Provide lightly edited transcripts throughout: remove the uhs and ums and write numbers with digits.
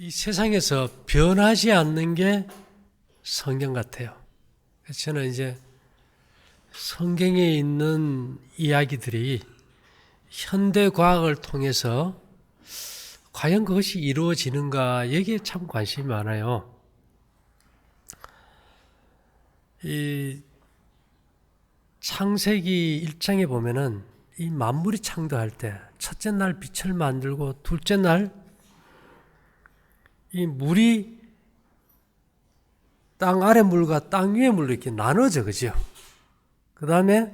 이 세상에서 변하지 않는 게 성경 같아요. 그래서 저는 이제 성경에 있는 이야기들이 현대 과학을 통해서 과연 그것이 이루어지는가 여기에 참 관심이 많아요. 이 창세기 1장에 보면은 이 만물이 창조할 때 첫째 날 빛을 만들고 둘째 날 이 물이 땅 아래 물과 땅 위의 물로 이렇게 나눠져, 그죠? 그 다음에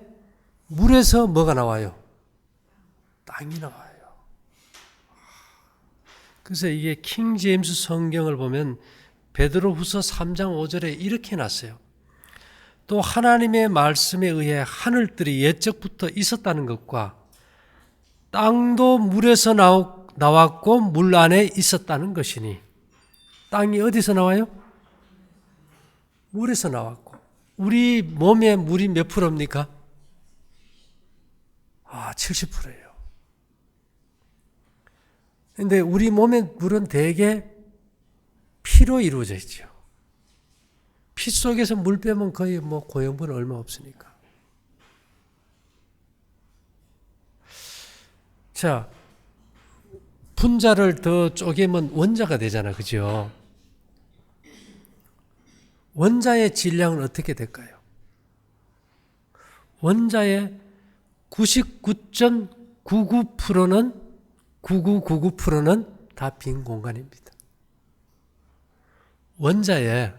물에서 뭐가 나와요? 땅이 나와요. 그래서 이게 킹 제임스 성경을 보면 베드로후서 3장 5절에 이렇게 놨어요. 또 하나님의 말씀에 의해 하늘들이 옛적부터 있었다는 것과 땅도 물에서 나왔고 물 안에 있었다는 것이니, 땅이 어디서 나와요? 물에서 나왔고. 우리 몸에 물이 몇 프로입니까? 70%예요. 근데 우리 몸의 물은 대개 피로 이루어져 있죠. 피 속에서 물 빼면 거의 고형분 얼마 없으니까. 자, 분자를 더 쪼개면 원자가 되잖아, 그죠? 원자의 질량은 어떻게 될까요? 원자의 99.99%는 다 빈 공간입니다. 원자에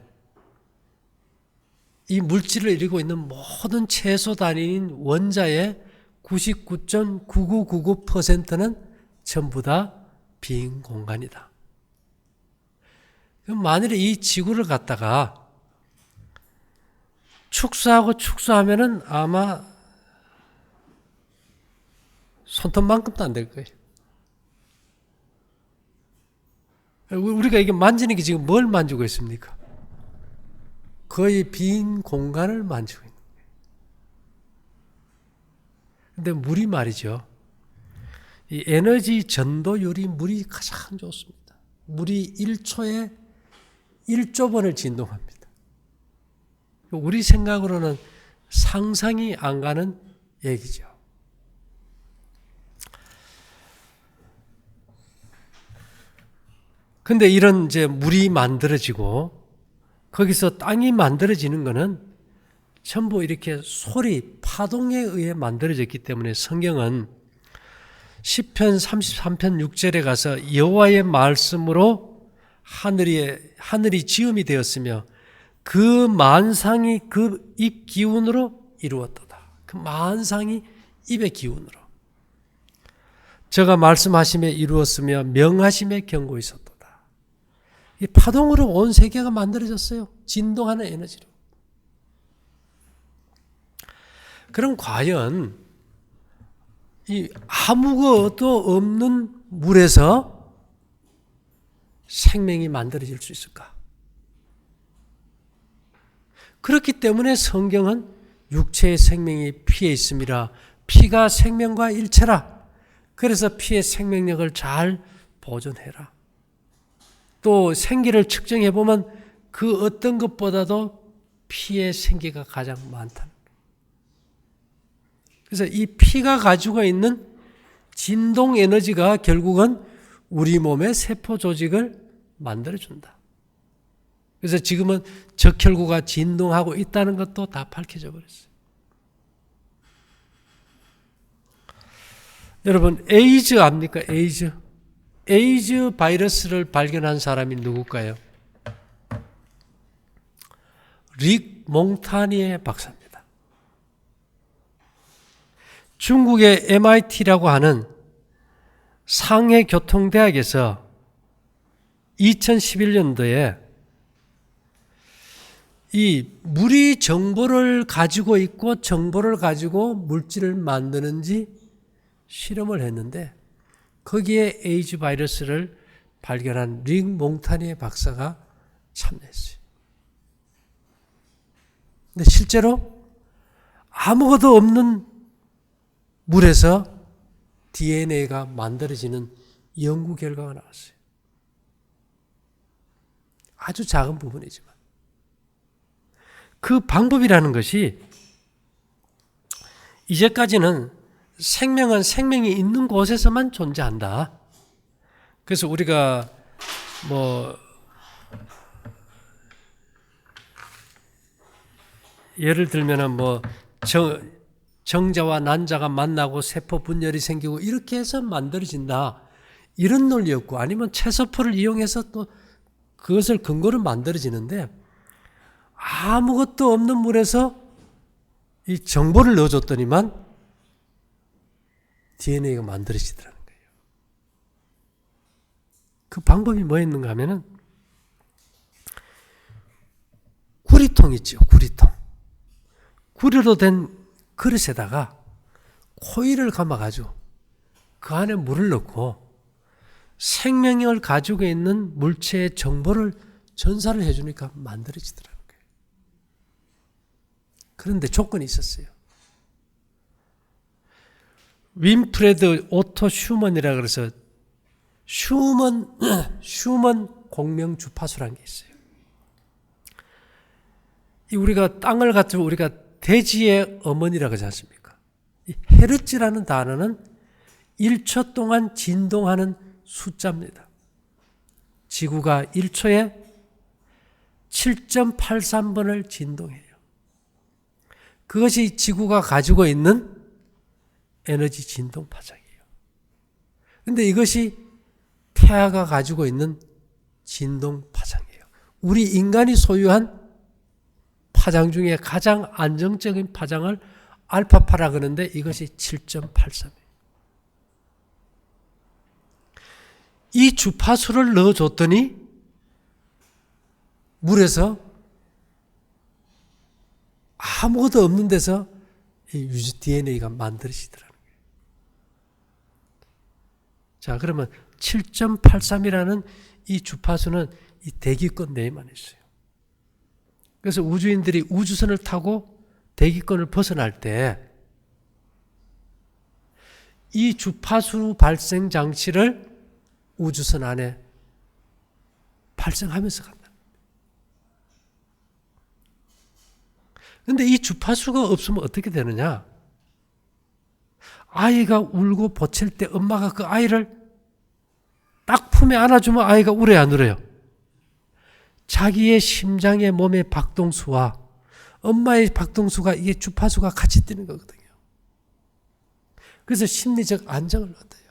이 물질을 이루고 있는 모든 최소 단위인 원자의 99.9999%는 전부 다 빈 공간이다. 만일에 이 지구를 갖다가 축소하면은 아마 손톱만큼도 안 될 거예요. 우리가 이게 만지는 게 지금 뭘 만지고 있습니까? 거의 빈 공간을 만지고 있는 거예요. 근데 물이 말이죠. 이 에너지 전도율이 물이 가장 좋습니다. 물이 1초에 1조 번을 진동합니다. 우리 생각으로는 상상이 안 가는 얘기죠. 근데 이런 이제 물이 만들어지고 거기서 땅이 만들어지는 것은 전부 이렇게 소리, 파동에 의해 만들어졌기 때문에 성경은 시편 33편 6절에 가서 여호와의 말씀으로 하늘이 지음이 되었으며 그 만상이 그 입 기운으로 이루었도다. 그 만상이 입의 기운으로. 저가 말씀하심에 이루었으며 명하심에 경고있었도다. 이 파동으로 온 세계가 만들어졌어요. 진동하는 에너지로. 그럼 과연 이 아무것도 없는 물에서 생명이 만들어질 수 있을까? 그렇기 때문에 성경은 육체의 생명이 피에 있음이라 피가 생명과 일체라. 그래서 피의 생명력을 잘 보존해라. 또 생기를 측정해 보면 그 어떤 것보다도 피의 생기가 가장 많다. 그래서 이 피가 가지고 있는 진동 에너지가 결국은 우리 몸의 세포 조직을 만들어준다. 그래서 지금은 적혈구가 진동하고 있다는 것도 다 밝혀져 버렸어요. 여러분, 에이즈 압니까? 에이즈. 에이즈 바이러스를 발견한 사람이 누굴까요? 릭 몽타니에 박사입니다. 중국의 MIT라고 하는 상해 교통대학에서 2011년도에 이 물이 정보를 가지고 있고 정보를 가지고 물질을 만드는지 실험을 했는데 거기에 에이즈 바이러스를 발견한 릭 몽타니에 박사가 참여했어요. 근데 실제로 아무것도 없는 물에서 DNA가 만들어지는 연구 결과가 나왔어요. 아주 작은 부분이지만 그 방법이라는 것이 이제까지는 생명은 생명이 있는 곳에서만 존재한다. 그래서 우리가 예를 들면은 정자와 난자가 만나고 세포 분열이 생기고 이렇게 해서 만들어진다. 이런 논리였고, 아니면 채소포를 이용해서 또 그것을 근거로 만들어지는데, 아무것도 없는 물에서 이 정보를 넣어줬더니만 DNA가 만들어지더라는 거예요. 그 방법이 뭐였는가 하면은 구리통 있죠. 구리통. 구리로 된 그릇에다가 코일을 감아가지고 그 안에 물을 넣고 생명을 가지고 있는 물체의 정보를 전사를 해주니까 만들어지더라는 거예요. 그런데 조건이 있었어요. 윈프레드 오토 슈먼이라 그래서 슈먼 공명 주파수라는 게 있어요. 우리가 땅을 가지고 우리가 대지의 어머니라고 하지 않습니까? 이 헤르츠라는 단어는 1초 동안 진동하는 숫자입니다. 지구가 1초에 7.83번을 진동해요. 그것이 지구가 가지고 있는 에너지 진동 파장이에요. 그런데 이것이 태아가 가지고 있는 진동 파장이에요. 우리 인간이 소유한 파장 중에 가장 안정적인 파장을 알파파라 그러는데 이것이 7.83이에요. 이 주파수를 넣어줬더니 물에서 아무것도 없는 데서 이 DNA가 만들어지더라는 거예요. 자, 그러면 7.83이라는 이 주파수는 이 대기권 내에만 있어요. 그래서 우주인들이 우주선을 타고 대기권을 벗어날 때 이 주파수 발생 장치를 우주선 안에 발생하면서 간다. 그런데 이 주파수가 없으면 어떻게 되느냐? 아이가 울고 보챌 때 엄마가 그 아이를 딱 품에 안아주면 아이가 울어야 안 울어요? 자기의 심장의 몸의 박동수와 엄마의 박동수가 이게 주파수가 같이 뛰는 거거든요. 그래서 심리적 안정을 얻어요.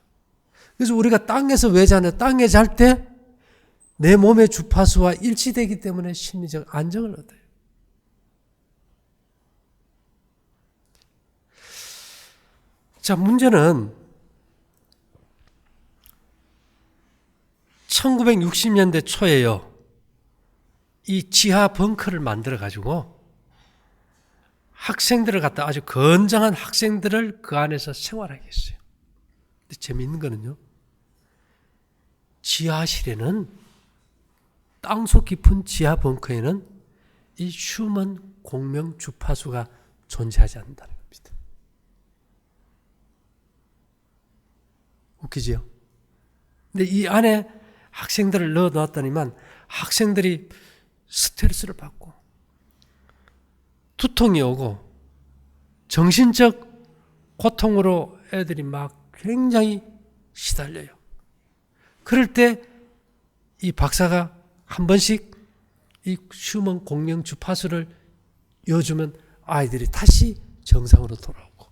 그래서 우리가 땅에서 왜 자냐? 땅에 잘 때 내 몸의 주파수와 일치되기 때문에 심리적 안정을 얻어요. 자, 문제는 1960년대 초에요. 이 지하 벙커를 만들어가지고 학생들을 갖다 아주 건장한 학생들을 그 안에서 생활하게 했어요. 근데 재미있는 거는요. 지하실에는 땅속 깊은 지하 벙커에는 이 슈먼 공명 주파수가 존재하지 않는다는 겁니다. 웃기지요? 근데 이 안에 학생들을 넣어 놨더니만 학생들이 스트레스를 받고 두통이 오고 정신적 고통으로 애들이 막 굉장히 시달려요. 그럴 때 이 박사가 한 번씩 이 슈먼 공명 주파수를 이어주면 아이들이 다시 정상으로 돌아오고,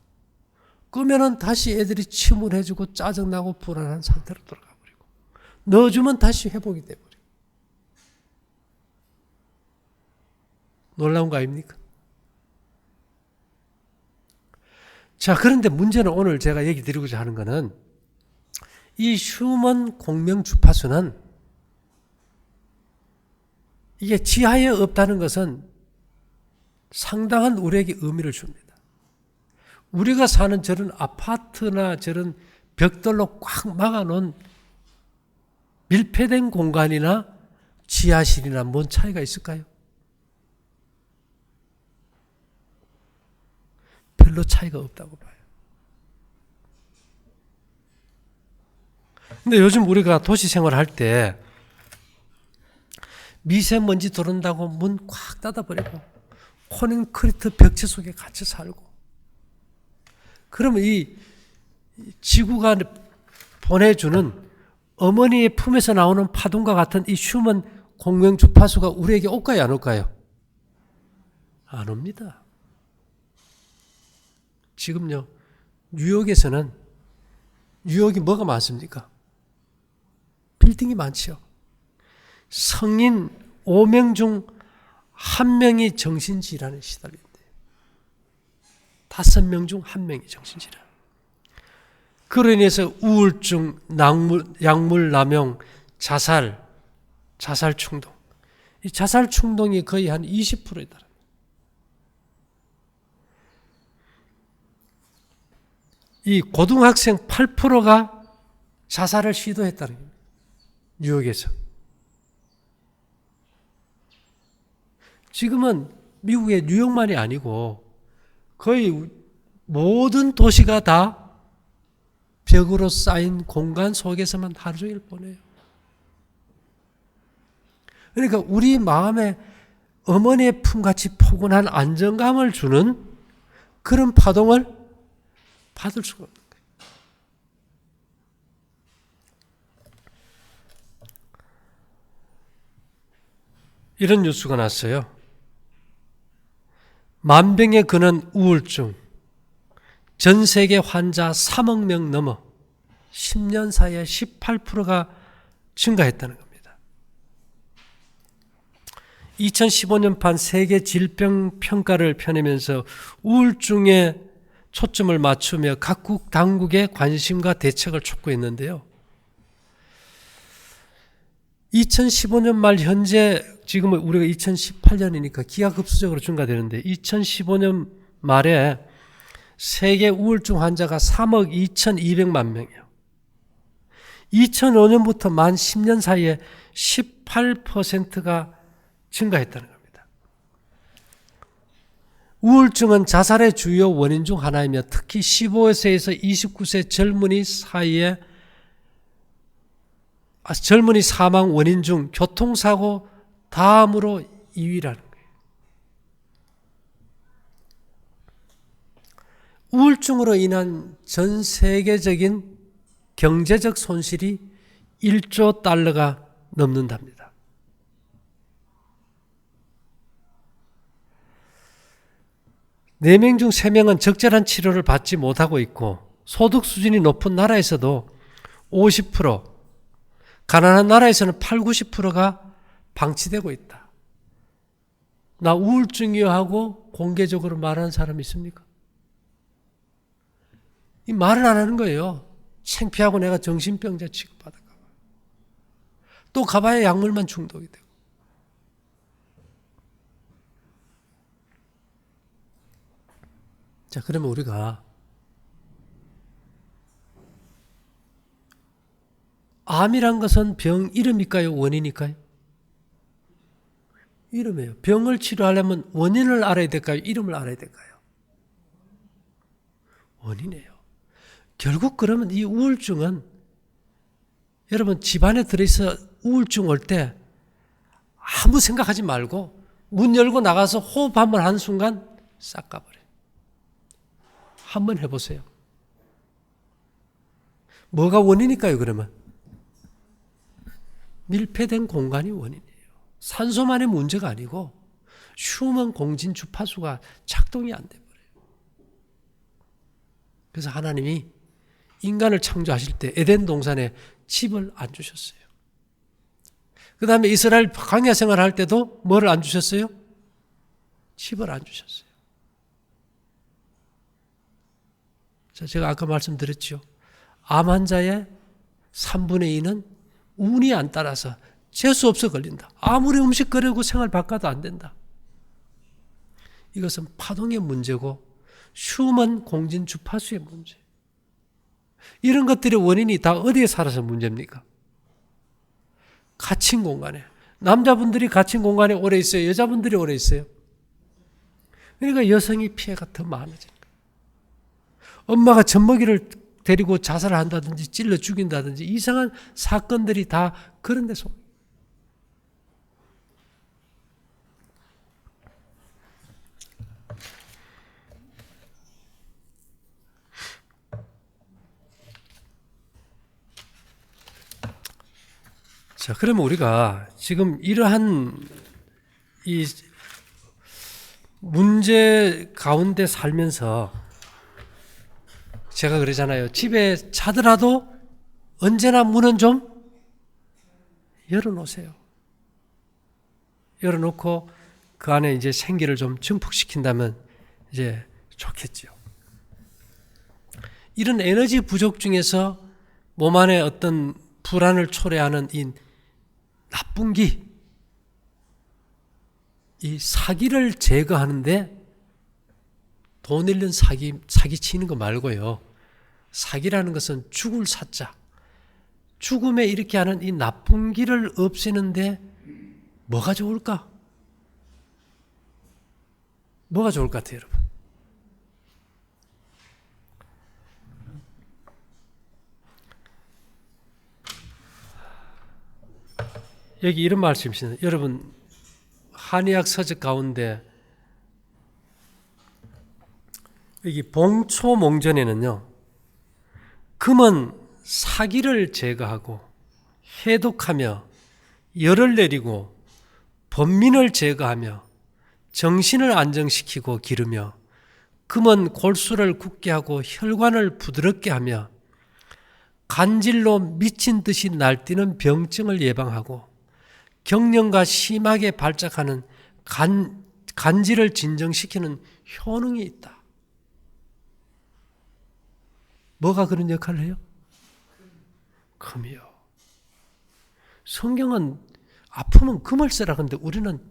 끄면은 다시 애들이 침울해지고 짜증나고 불안한 상태로 돌아가 버리고, 넣어주면 다시 회복이 돼버리고. 놀라운 거 아닙니까? 자, 그런데 문제는 오늘 제가 얘기 드리고자 하는 것은 이 슈먼 공명 주파수는 이게 지하에 없다는 것은 상당한 우리에게 의미를 줍니다. 우리가 사는 저런 아파트나 저런 벽돌로 꽉 막아놓은 밀폐된 공간이나 지하실이나 뭔 차이가 있을까요? 별로 차이가 없다고 봐요. 근데 요즘 우리가 도시 생활할 때 미세먼지 들어온다고 문 꽉 닫아버리고 콘크리트 벽체 속에 갇혀 살고, 그러면 이 지구가 보내주는 어머니의 품에서 나오는 파동과 같은 이 휴먼 공명 주파수가 우리에게 올까요, 안 올까요? 안 옵니다. 지금요, 뉴욕에서는, 뉴욕이 뭐가 많습니까? 빌딩이 많죠. 성인 5명 중 1명이 정신질환에 시달린대요. 5명 중 1명이 정신질환. 그로 인해서 우울증, 약물 남용, 자살 충동. 이 자살 충동이 거의 한 20%에 달합니다. 이 고등학생 8%가 자살을 시도했다는 겁니다. 뉴욕에서. 지금은 미국의 뉴욕만이 아니고 거의 모든 도시가 다 벽으로 쌓인 공간 속에서만 하루 종일 보내요. 그러니까 우리 마음에 어머니의 품같이 포근한 안정감을 주는 그런 파동을 받을 수가 없는 거예요. 이런 뉴스가 났어요. 만병의 근원 우울증. 전 세계 환자 3억 명 넘어 10년 사이에 18%가 증가했다는 겁니다. 2015년판 세계 질병 평가를 펴내면서 우울증에 초점을 맞추며 각국 당국의 관심과 대책을 촉구했는데요. 2015년 말 현재, 지금은 우리가 2018년이니까 기하급수적으로 증가되는데 2015년 말에 세계 우울증 환자가 3억 2,200만 명이에요. 2005년부터 만 10년 사이에 18%가 증가했다는 겁니다. 우울증은 자살의 주요 원인 중 하나이며 특히 15세에서 29세 젊은이 사망 원인 중 교통사고 다음으로 2위라는 거예요. 우울증으로 인한 전 세계적인 경제적 손실이 1조 달러가 넘는답니다. 네 명 중 3명은 적절한 치료를 받지 못하고 있고 소득 수준이 높은 나라에서도 50%, 가난한 나라에서는 80~90%가 방치되고 있다. 나 우울증이요 하고 공개적으로 말하는 사람 있습니까? 이 말은 안 하는 거예요. 창피하고 내가 정신병자 취급받을까 봐. 또 가봐야 약물만 중독이 되고. 자, 그러면 우리가 암이란 것은 병 이름일까요? 원인일까요? 이름이에요. 병을 치료하려면 원인을 알아야 될까요? 이름을 알아야 될까요? 원인이에요. 결국 그러면 이 우울증은, 여러분 집안에 들어있어 우울증 올 때 아무 생각하지 말고 문 열고 나가서 호흡 한번 하는 순간 싹 가버려요. 한번 해보세요. 뭐가 원인일까요, 그러면? 밀폐된 공간이 원인이에요. 산소만의 문제가 아니고 휴먼 공진 주파수가 작동이 안 돼버려요. 그래서 하나님이 인간을 창조하실 때 에덴 동산에 칩을 안 주셨어요. 그 다음에 이스라엘 광야 생활할 때도 뭐를 안 주셨어요? 칩을 안 주셨어요. 자, 제가 아까 말씀드렸죠. 암 환자의 3분의 2는 운이 안 따라서 재수 없어 걸린다. 아무리 음식 끓이고 생활 바꿔도 안 된다. 이것은 파동의 문제고 휴먼 공진 주파수의 문제. 이런 것들의 원인이 다 어디에 살아서 문제입니까? 갇힌 공간에. 남자분들이 갇힌 공간에 오래 있어요? 여자분들이 오래 있어요? 그러니까 여성이 피해가 더 많아지는 거예요. 엄마가 젖먹이를 데리고 자살을 한다든지 찔러 죽인다든지 이상한 사건들이 다 그런 데서. 자, 그러면 우리가 지금 이러한 이 문제 가운데 살면서 제가 그러잖아요. 집에 자더라도 언제나 문은 좀 열어놓으세요. 열어놓고 그 안에 이제 생기를 좀 증폭시킨다면 이제 좋겠죠. 이런 에너지 부족 중에서 몸 안에 어떤 불안을 초래하는 이 나쁜 기, 이 사기를 제거하는데 돈 잃는 사기 치는 거 말고요. 사기라는 것은 죽을 사자. 죽음에 이렇게 하는 이 나쁜 길을 없애는데 뭐가 좋을까? 뭐가 좋을 것 같아요, 여러분? 여기 이런 말씀이 있습니다. 여러분, 한의학 서적 가운데 여기 봉초몽전에는요, 금은 사기를 제거하고 해독하며 열을 내리고 번민을 제거하며 정신을 안정시키고 기르며 금은 골수를 굳게 하고 혈관을 부드럽게 하며 간질로 미친 듯이 날뛰는 병증을 예방하고 경련과 심하게 발작하는 간질을 진정시키는 효능이 있다. 뭐가 그런 역할을 해요? 금이요. 성경은 아프면 금을 쓰라 근데 우리는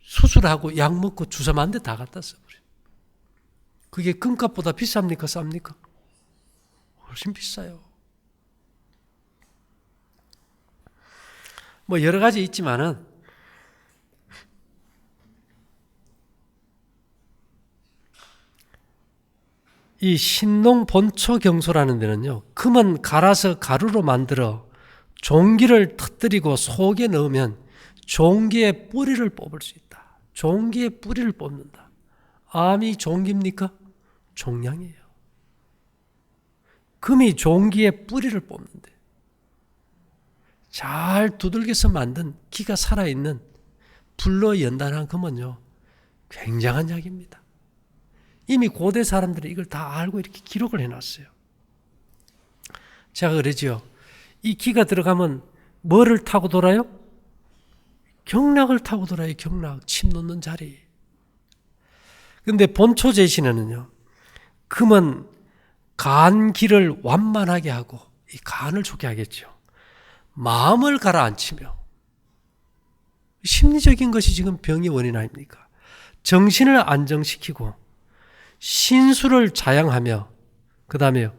수술하고 약 먹고 주사 맞는 데 다 갖다 써버려요. 그게 금값보다 비쌉니까? 쌉니까? 훨씬 비싸요. 뭐 여러 가지 있지만은 이 신농 본초 경소라는 데는요, 금은 갈아서 가루로 만들어 종기를 터뜨리고 속에 넣으면 종기의 뿌리를 뽑을 수 있다. 종기의 뿌리를 뽑는다. 암이 종기입니까? 종양이에요. 금이 종기의 뿌리를 뽑는데 잘 두들겨서 만든 기가 살아있는 불로 연단한 금은요, 굉장한 약입니다. 이미 고대 사람들이 이걸 다 알고 이렇게 기록을 해놨어요. 제가 그러지요. 이 기가 들어가면 뭐를 타고 돌아요? 경락을 타고 돌아요. 경락, 침 놓는 자리. 그런데 본초제신에는요, 금은 간기를 완만하게 하고 이 간을 좋게 하겠죠. 마음을 가라앉히며 심리적인 것이 지금 병의 원인 아닙니까? 정신을 안정시키고 신수를 자양하며 그 다음에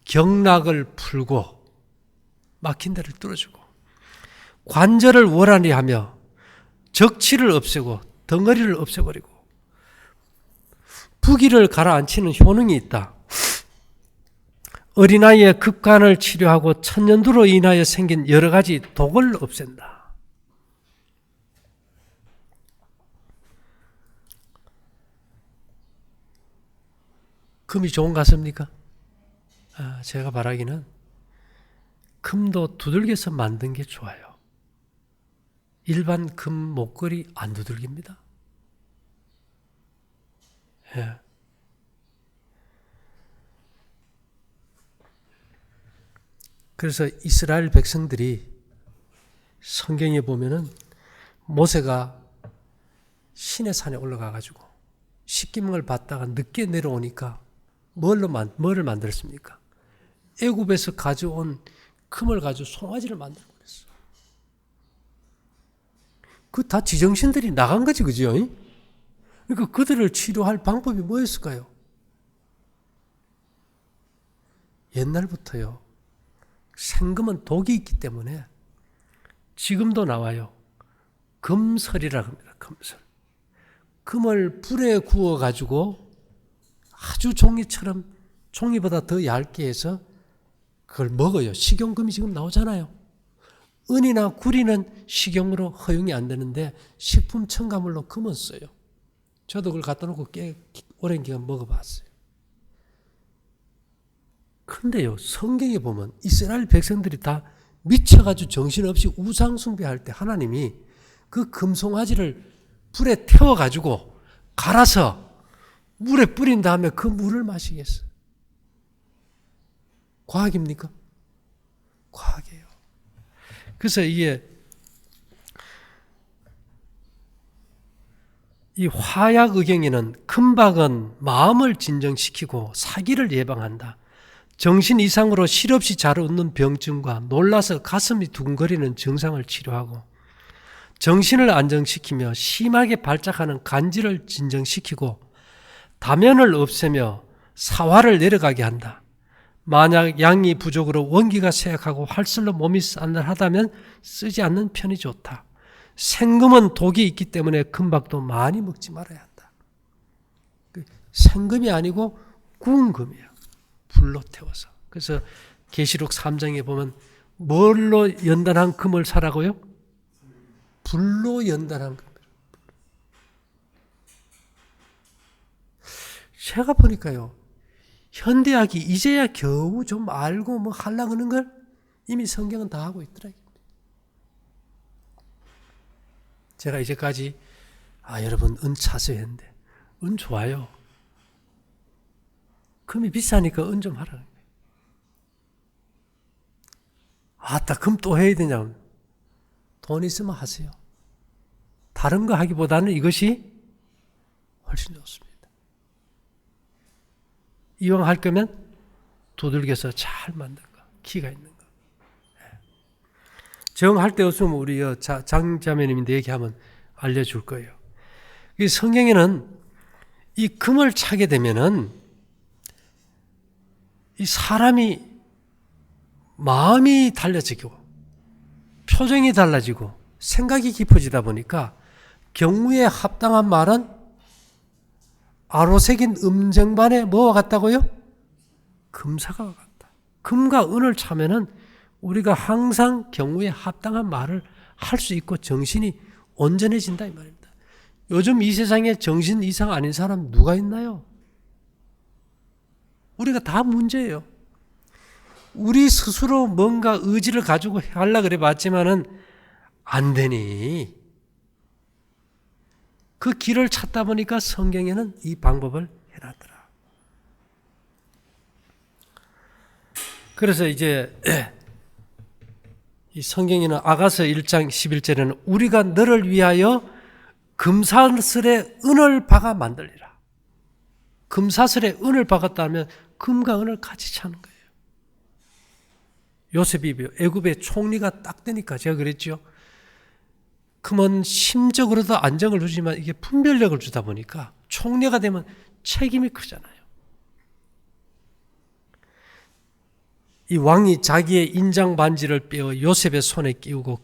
경락을 풀고 막힌 데를 뚫어주고 관절을 원활히 하며 적치를 없애고 덩어리를 없애버리고 부기를 가라앉히는 효능이 있다. 어린아이의 급간을 치료하고 천년두로 인하여 생긴 여러 가지 독을 없앤다. 금이 좋은 것 같습니까? 제가 바라기는 금도 두들겨서 만든 게 좋아요. 일반 금 목걸이 안 두들깁니다. 예. 그래서 이스라엘 백성들이 성경에 보면은 모세가 시내 산에 올라가가지고 십계명을 받다가 늦게 내려오니까 뭐를 만들었습니까? 애굽에서 가져온 금을 가지고 송아지를 만들어 버렸어. 그 다 지정신들이 나간 거지, 그죠? 그러니까 그들을 치료할 방법이 뭐였을까요? 옛날부터요. 생금은 독이 있기 때문에 지금도 나와요. 금설이라고 합니다. 금설. 금을 불에 구워가지고 아주 종이처럼 종이보다 더 얇게 해서 그걸 먹어요. 식용금이 지금 나오잖아요. 은이나 구리는 식용으로 허용이 안 되는데 식품 첨가물로 금은 써요. 저도 그걸 갖다 놓고 꽤 오랜 기간 먹어봤어요. 그런데요, 성경에 보면 이스라엘 백성들이 다 미쳐가지고 정신없이 우상 숭배할 때 하나님이 그 금송아지를 불에 태워가지고 갈아서 물에 뿌린 다음에 그 물을 마시겠어? 과학입니까? 과학이에요. 그래서 이게 이 화약의경에는 금박은 마음을 진정시키고 사기를 예방한다. 정신 이상으로 실없이 잘 웃는 병증과 놀라서 가슴이 두근거리는 증상을 치료하고 정신을 안정시키며 심하게 발작하는 간질을 진정시키고 다면을 없애며 사화를 내려가게 한다. 만약 양이 부족으로 원기가 쇠약하고 활설로 몸이 싸늘하다면 쓰지 않는 편이 좋다. 생금은 독이 있기 때문에 금박도 많이 먹지 말아야 한다. 생금이 아니고 구운 금이에요. 불로 태워서. 그래서 계시록 3장에 보면 뭘로 연단한 금을 사라고요? 불로 연단한 금. 제가 보니까요, 현대학이 이제야 겨우 좀 알고 뭐 하려고 하는 걸 이미 성경은 다 하고 있더라고요. 제가 이제까지 여러분 은 차세요 했는데 은 좋아요. 금이 비싸니까 은 좀 하라는 거예요. 아따 금 또 해야 되냐? 돈 있으면 하세요. 다른 거 하기보다는 이것이 훨씬 좋습니다. 이왕 할 거면 두들겨서 잘 만든 거, 키가 있는 거. 정할 데 없으면 우리 장자매님인데 얘기하면 알려줄 거예요. 이 성경에는 이 금을 차게 되면은 이 사람이 마음이 달라지고 표정이 달라지고 생각이 깊어지다 보니까 경우에 합당한 말은 아로새긴 음쟁반에 뭐와 같다고요? 금사가 같다. 금과 은을 차면은 우리가 항상 경우에 합당한 말을 할 수 있고 정신이 온전해진다 이 말입니다. 요즘 이 세상에 정신 이상 아닌 사람 누가 있나요? 우리가 다 문제예요. 우리 스스로 뭔가 의지를 가지고 하려고 그래 봤지만은 안 되니 그 길을 찾다 보니까 성경에는 이 방법을 해놨더라. 그래서 이제 이 성경에는 아가서 1장 11절에는 우리가 너를 위하여 금사슬에 은을 박아 만들리라. 금사슬에 은을 박았다면 금과 은을 같이 차는 거예요. 요셉이 애굽의 총리가 딱 되니까 제가 그랬죠. 금은 심적으로도 안정을 주지만 이게 분별력을 주다 보니까 총리가 되면 책임이 크잖아요. 이 왕이 자기의 인장 반지를 빼어 요셉의 손에 끼우고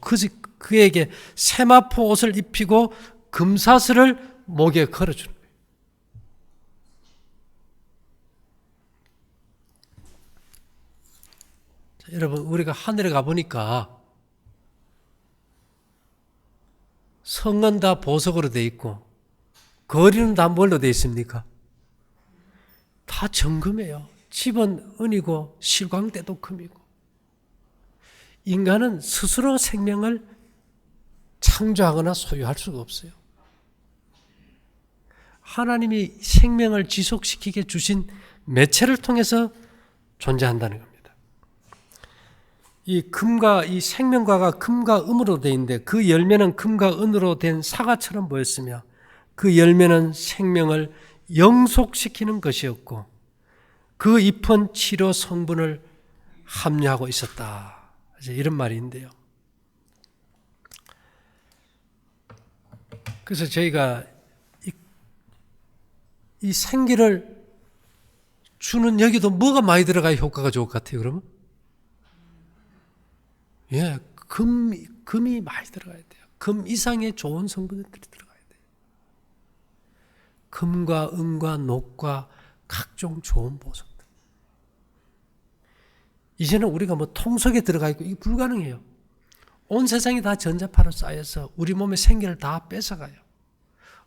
그에게 세마포 옷을 입히고 금사슬을 목에 걸어주는 거예요. 자, 여러분 우리가 하늘에 가보니까 성은 다 보석으로 돼 있고 거리는 다 뭘로 돼 있습니까? 다 정금이에요. 집은 은이고 실광대도 금이고. 인간은 스스로 생명을 창조하거나 소유할 수가 없어요. 하나님이 생명을 지속시키게 주신 매체를 통해서 존재한다는 겁니다. 이 금과 이 생명과가 금과 음으로 되어 있는데 그 열매는 금과 은으로 된 사과처럼 보였으며 그 열매는 생명을 영속시키는 것이었고 그 잎은 치료 성분을 함유하고 있었다. 이런 말인데요. 그래서 저희가 이 생기를 주는 여기도 뭐가 많이 들어가야 효과가 좋을 것 같아요, 그러면? 예, 금이 많이 들어가야 돼요. 금 이상의 좋은 성분들이 들어가야 돼요. 금과 은과 녹과 각종 좋은 보석. 이제는 우리가 뭐 통속에 들어가 있고 이게 불가능해요. 온 세상이 다 전자파로 쌓여서 우리 몸의 생기를 다 뺏어가요.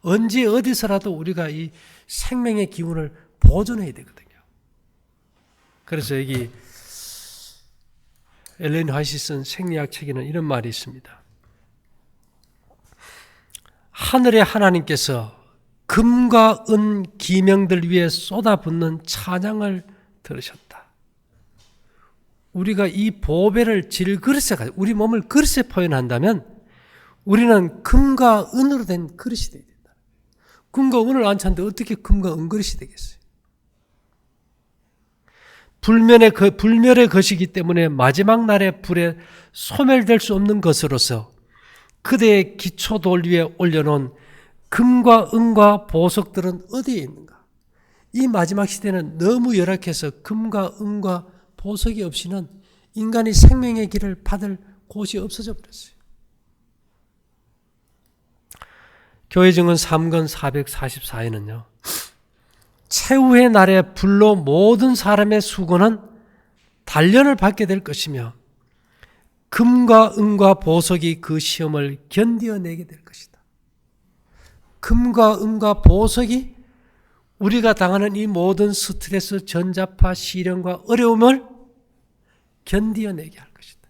언제 어디서라도 우리가 이 생명의 기운을 보존해야 되거든요. 그래서 여기 엘렌 화이트 쓴 생리학 책에는 이런 말이 있습니다. 하늘의 하나님께서 금과 은 기명들 위에 쏟아붓는 찬양을 들으셨다. 우리가 이 보배를 질그릇에 가지고 우리 몸을 그릇에 표현한다면 우리는 금과 은으로 된 그릇이 되어야 된다. 금과 은을 안 찾는데 어떻게 금과 은 그릇이 되겠어요? 불멸의 것이기 때문에 마지막 날의 불에 소멸될 수 없는 것으로서 그대의 기초돌 위에 올려놓은 금과 은과 보석들은 어디에 있는가? 이 마지막 시대는 너무 열악해서 금과 은과 보석이 없이는 인간이 생명의 길을 받을 곳이 없어져 버렸어요. 교회증언 3권 444에는요. 최후의 날에 불로 모든 사람의 수고는 단련을 받게 될 것이며 금과 은과 보석이 그 시험을 견디어내게 될 것이다. 금과 은과 보석이 우리가 당하는 이 모든 스트레스, 전자파, 시련과 어려움을 견디어내게 할 것이다.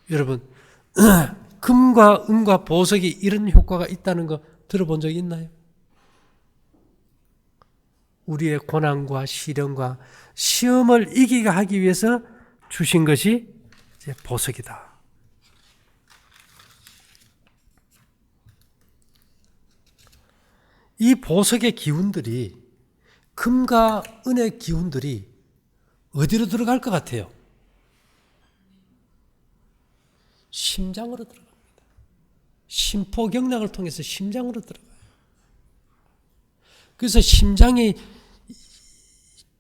여러분, 금과 은과 보석이 이런 효과가 있다는 거 들어본 적 있나요? 우리의 고난과 시련과 시험을 이기게 하기 위해서 주신 것이 이제 보석이다. 이 보석의 기운들이, 금과 은의 기운들이 어디로 들어갈 것 같아요? 심장으로 들어갑니다. 심포경락을 통해서 심장으로 들어가요. 그래서 심장이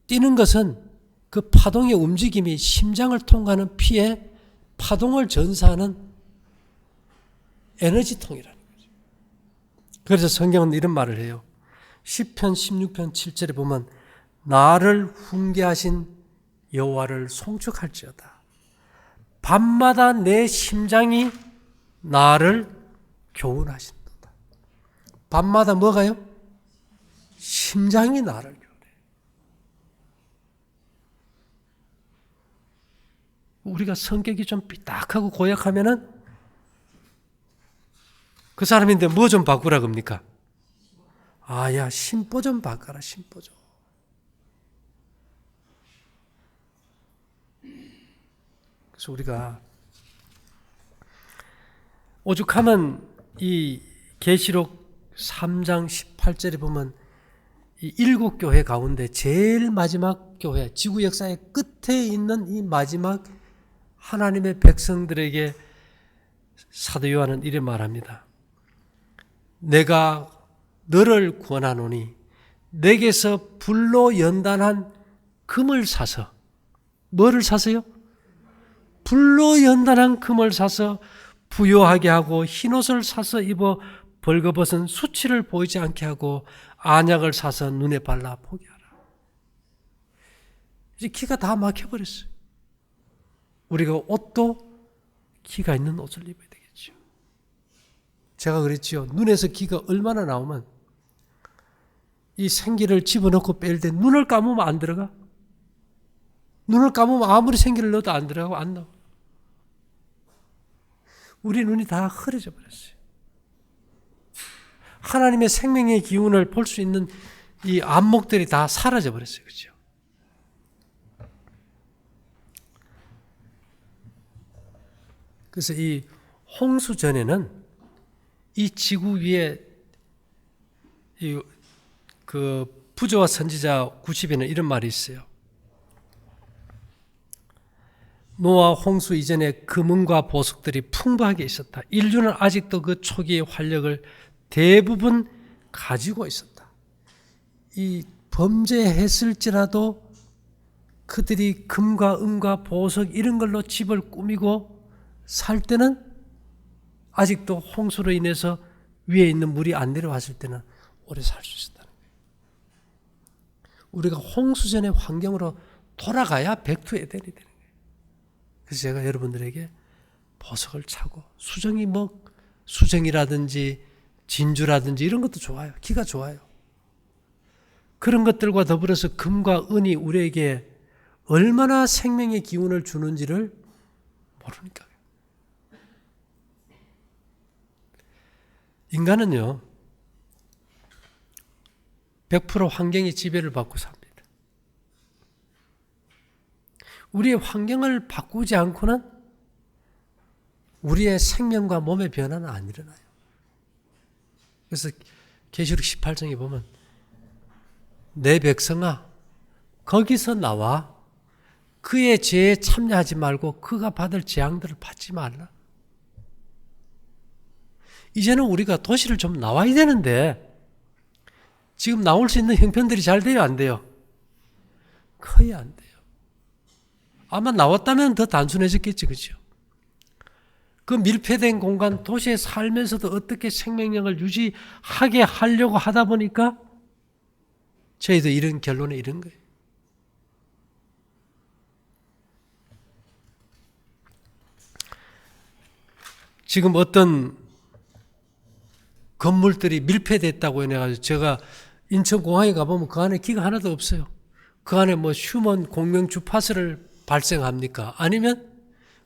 뛰는 것은 그 파동의 움직임이 심장을 통과하는 피에 파동을 전사하는 에너지통이라는 거죠. 그래서 성경은 이런 말을 해요. 시편 16편 7절에 보면 나를 훈계하신 여호와를 송축할지어다. 밤마다 내 심장이 나를 교훈하신도다. 밤마다 뭐가요? 심장이 나를 교훈해. 우리가 성격이 좀 삐딱하고 고약하면은 그 사람인데 뭐 좀 바꾸라 겁니까? 아, 야, 심보 좀 바꿔라, 심보 좀. 그래서 우리가 오죽하면 이 계시록 3장 18절에 보면 이 7교회 가운데 제일 마지막 교회, 지구 역사의 끝에 있는 이 마지막 하나님의 백성들에게 사도 요한은 이렇게 말합니다. 내가 너를 권하노니 내게서 불로 연단한 금을 사서, 뭐를 사서요? 불로 연단한 금을 사서 부요하게 하고 흰옷을 사서 입어 벌거벗은 수치를 보이지 않게 하고 안약을 사서 눈에 발라 보게 하라. 이제 기가 다 막혀버렸어요. 우리가 옷도 기가 있는 옷을 입어야 되겠죠. 제가 그랬지요. 눈에서 기가 얼마나 나오면 이 생기를 집어넣고 뺄 때 눈을 감으면 안 들어가? 눈을 감으면 아무리 생기를 넣어도 안 들어가고 안 나와. 우리 눈이 다 흐려져 버렸어요. 하나님의 생명의 기운을 볼 수 있는 이 안목들이 다 사라져 버렸어요. 그렇죠? 그래서 이 홍수 전에는 이 지구 위에 그 부조와 선지자 90에는 이런 말이 있어요. 노아 홍수 이전에 금은과 보석들이 풍부하게 있었다. 인류는 아직도 그 초기의 활력을 대부분 가지고 있었다. 이 범죄했을지라도 그들이 금과 은과 보석 이런 걸로 집을 꾸미고 살 때는 아직도 홍수로 인해서 위에 있는 물이 안 내려왔을 때는 오래 살 수 있었다는 거예요. 우리가 홍수 전의 환경으로 돌아가야 백투 에덴이 되는 거예요. 그래서 제가 여러분들에게 보석을 차고 수정이라든지 진주라든지 이런 것도 좋아요. 기가 좋아요. 그런 것들과 더불어서 금과 은이 우리에게 얼마나 생명의 기운을 주는지를 모르니까. 인간은요, 100% 환경의 지배를 받고 삽니다. 우리의 환경을 바꾸지 않고는 우리의 생명과 몸의 변화는 안 일어나요. 그래서 계시록 18장에 보면 내 백성아 거기서 나와 그의 죄에 참여하지 말고 그가 받을 재앙들을 받지 말라. 이제는 우리가 도시를 좀 나와야 되는데 지금 나올 수 있는 형편들이 잘 돼요, 안 돼요? 거의 안 돼요. 아마 나왔다면 더 단순해졌겠지, 그죠? 그 밀폐된 공간, 도시에 살면서도 어떻게 생명력을 유지하게 하려고 하다 보니까 저희도 이런 결론에 이른 거예요. 지금 어떤 건물들이 밀폐됐다고 해가지고 제가 인천공항에 가보면 그 안에 기가 하나도 없어요. 그 안에 뭐 휴먼 공명 주파수를 발생합니까? 아니면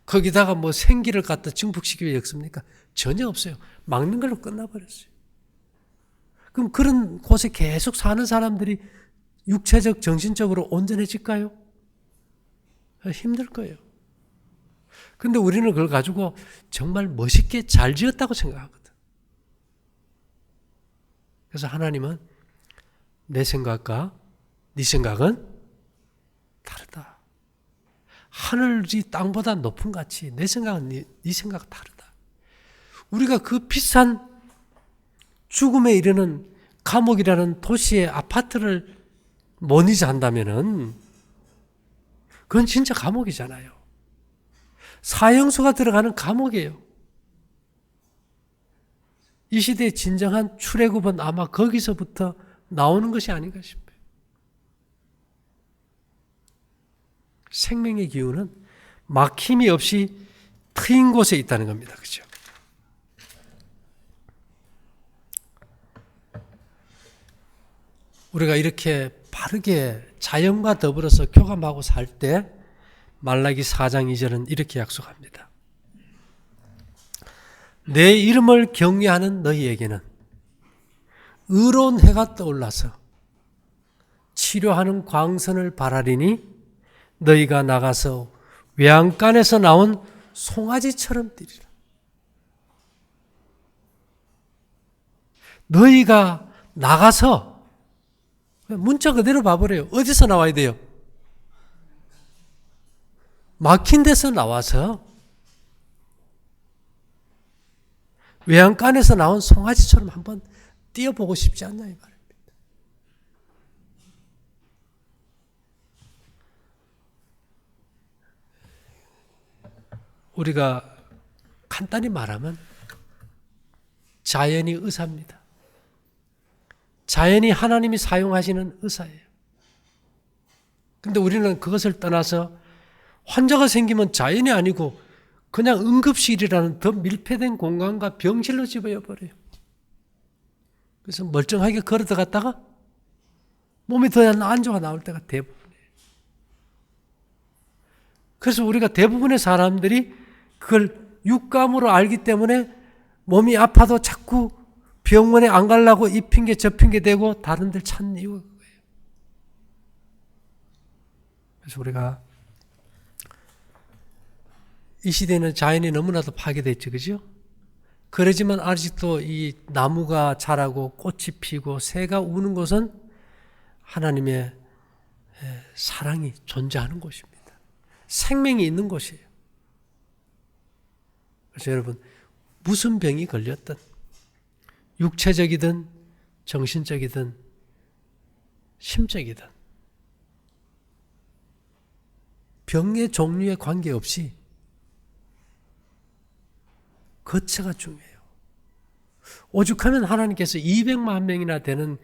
거기다가 뭐 생기를 갖다 증폭시키기 위해서입니까? 전혀 없어요. 막는 걸로 끝나버렸어요. 그럼 그런 곳에 계속 사는 사람들이 육체적, 정신적으로 온전해질까요? 힘들 거예요. 근데 우리는 그걸 가지고 정말 멋있게 잘 지었다고 생각하거든. 그래서 하나님은 내 생각과 네 생각은 다르다. 하늘이 땅보다 높은 같이 내 생각은 네 생각은 다르다. 우리가 그 비싼 죽음에 이르는 감옥이라는 도시의 아파트를 못 이자한다면은 그건 진짜 감옥이잖아요. 사형수가 들어가는 감옥이에요. 이 시대의 진정한 출애굽은 아마 거기서부터 나오는 것이 아닌가 싶어요. 생명의 기운은 막힘이 없이 트인 곳에 있다는 겁니다. 그렇죠? 우리가 이렇게 바르게 자연과 더불어서 교감하고 살 때 말라기 4장 2절은 이렇게 약속합니다. 내 이름을 경외하는 너희에게는 의로운 해가 떠올라서 치료하는 광선을 발하리니 너희가 나가서 외양간에서 나온 송아지처럼 뛰리라. 너희가 나가서 문자 그대로 봐버려요. 어디서 나와야 돼요? 막힌 데서 나와서 외양간에서 나온 송아지처럼 한번 뛰어보고 싶지 않나 이 말입니다. 우리가 간단히 말하면 자연이 의사입니다. 자연이 하나님이 사용하시는 의사예요. 그런데 우리는 그것을 떠나서 환자가 생기면 자연이 아니고 그냥 응급실이라는 더 밀폐된 공간과 병실로 집어버려요. 그래서 멀쩡하게 걸어 들어갔다가 몸이 더 안 좋아 나올 때가 대부분이에요. 그래서 우리가 대부분의 사람들이 그걸 육감으로 알기 때문에 몸이 아파도 자꾸 병원에 안 가려고 이 핑계 저 핑계 대고 다른 데를 찾는 이유가 그거예요. 그래서 우리가 이 시대에는 자연이 너무나도 파괴됐죠. 그죠? 그러지만 아직도 이 나무가 자라고 꽃이 피고 새가 우는 곳은 하나님의 사랑이 존재하는 곳입니다. 생명이 있는 곳이에요. 그래서 여러분 무슨 병이 걸렸든 육체적이든 정신적이든 심적이든 병의 종류에 관계없이 거처가 중요해요. 오죽하면 하나님께서 200만 명이나 되는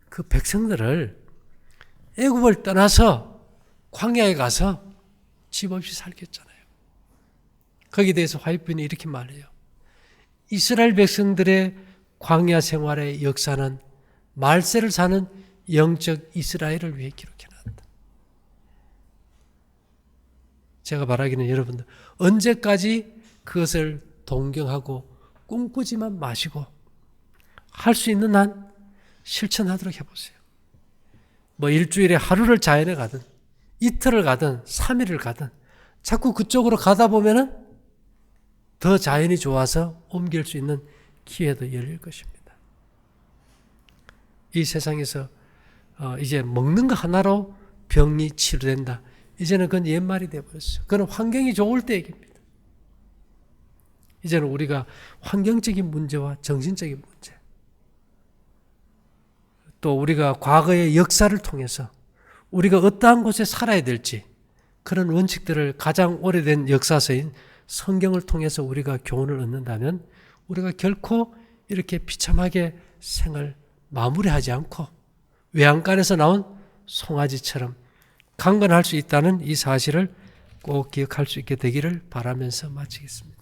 그 백성들을 애굽을 떠나서 광야에 가서 집 없이 살겠잖아요. 거기에 대해서 화이트분이 이렇게 말해요. 이스라엘 백성들의 광야 생활의 역사는 말세를 사는 영적 이스라엘을 위해 기록해놨다. 제가 바라기는 여러분들 언제까지 그것을 동경하고 꿈꾸지만 마시고 할 수 있는 한 실천하도록 해보세요. 뭐 일주일에 하루를 자연에 가든 이틀을 가든 3일을 가든 자꾸 그쪽으로 가다 보면은 더 자연이 좋아서 옮길 수 있는 기회도 열릴 것입니다. 이 세상에서 이제 먹는 거 하나로 병이 치료된다. 이제는 그건 옛말이 되어버렸어요. 그건 환경이 좋을 때 얘기입니다. 이제는 우리가 환경적인 문제와 정신적인 문제, 또 우리가 과거의 역사를 통해서 우리가 어떠한 곳에 살아야 될지 그런 원칙들을 가장 오래된 역사서인 성경을 통해서 우리가 교훈을 얻는다면 우리가 결코 이렇게 비참하게 생을 마무리하지 않고 외양간에서 나온 송아지처럼 강건할 수 있다는 이 사실을 꼭 기억할 수 있게 되기를 바라면서 마치겠습니다.